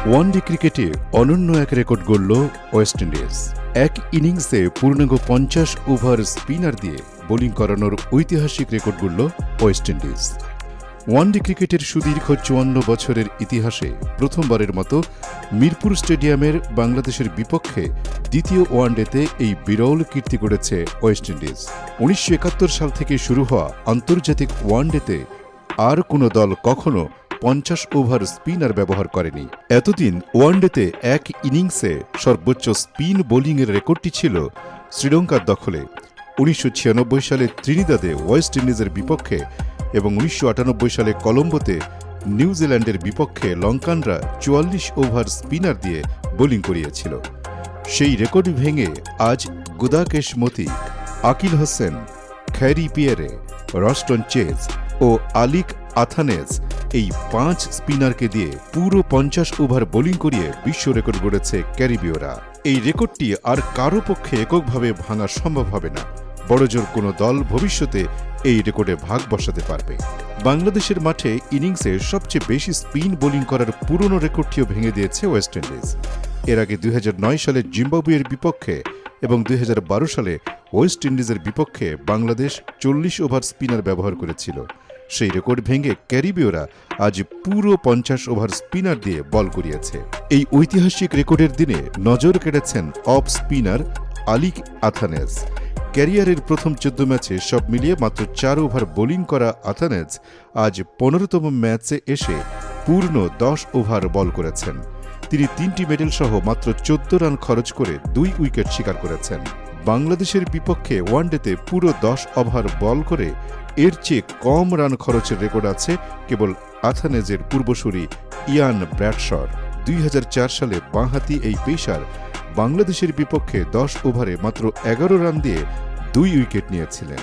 One day ক্রিকেটে অনন্য এক রেকর্ড গড়ল ওয়েস্ট ইন্ডিজ। এক ইনিংসে পূর্ণাঙ্গ 50 ওভার স্পিনার দিয়ে বোলিং করানোর ঐতিহাসিক রেকর্ড গড়ল ওয়েস্ট ইন্ডিজ। ওয়ানডে ক্রিকেটের সুদীর্ঘ 54 বছরের ইতিহাসে প্রথমবারের মতো মিরপুর স্টেডিয়ামের বাংলাদেশের বিপক্ষে দ্বিতীয় ওয়ানডেতে এই বিরল কীর্তি গড়েছে ওয়েস্ট ইন্ডিজ। 1971 সাল থেকে শুরু হওয়া আন্তর্জাতিক ওয়ানডেতে আর কোনো দল কখনো 50 ওভার স্পিনার ব্যবহার করেনি। এতদিন ওয়ানডেতে এক ইনিংসে সর্বোচ্চ স্পিন বোলিংয়ের রেকর্ডটি ছিল শ্রীলঙ্কার দখলে। 1996 সালে ত্রিনিদাদে ওয়েস্ট ইন্ডিজের বিপক্ষে এবং 1998 সালে কলম্বোতে নিউজিল্যান্ডের বিপক্ষে লঙ্কানরা 44 ওভার স্পিনার দিয়ে বোলিং করিয়েছিল। সেই রেকর্ড ভেঙে আজ Gudakesh Motie, Akeal Hosein, Khary Pierre, Roston Chase ও আলিক আথানেজ এই 5 স্পিনারকে দিয়ে পুরো 50 ওভার বোলিং করিয়ে বিশ্ব রেকর্ড গড়েছে ক্যারিবীয়রা। এই রেকর্ডটি আর কারো পক্ষে এককভাবে ভাঙা সম্ভব হবে না। বড়জোর কোনো দল ভবিষ্যতে এই রেকর্ডে ভাগ বসাতে পারবে। বাংলাদেশের মাঠে ইনিংসে সবচেয়ে বেশি স্পিন বোলিং করার পুরনো রেকর্ডটিও ভেঙে দিয়েছে ওয়েস্ট ইন্ডিজ। এর আগে 2009 সালে জিম্বাবুয়ের বিপক্ষে এবং 2012 সালে ওয়েস্ট ইন্ডিজের বিপক্ষে বাংলাদেশ 40 ওভার স্পিনার ব্যবহার করেছিল। সেই রেকর্ড ভেঙে ক্যারিবীয়রা আজ পুরো 50 ওভার স্পিনার দিয়ে বল করিয়েছে। এই ঐতিহাসিক রেকর্ডের দিনে নজর কেড়েছেন অফ স্পিনার আলিক আথানেজ। ক্যারিয়ারের প্রথম 14 ম্যাচে সব মিলিয়ে মাত্র 4 ওভার বোলিং করা আথানেজ আজ 15তম ম্যাচে এসে পূর্ণ 10 ওভার বল করেছেন। তিনি 3টি মেডেল সহ মাত্র 14 রান খরচ করে 2 উইকেট শিকার করেছেন। বাংলাদেশের বিপক্ষে ওয়ানডেতে পুরো 10 ওভার বল করে এর চেয়ে কম রান খরচের রেকর্ড আছে কেবল আথানেজের পূর্বসূরি ইয়ান ব্র্যাডশর। 2004 সালে বাঁহাতি এই পেসার বাংলাদেশের বিপক্ষে 10 ওভারে মাত্র 11 রান দিয়ে 2 উইকেট নিয়েছিলেন।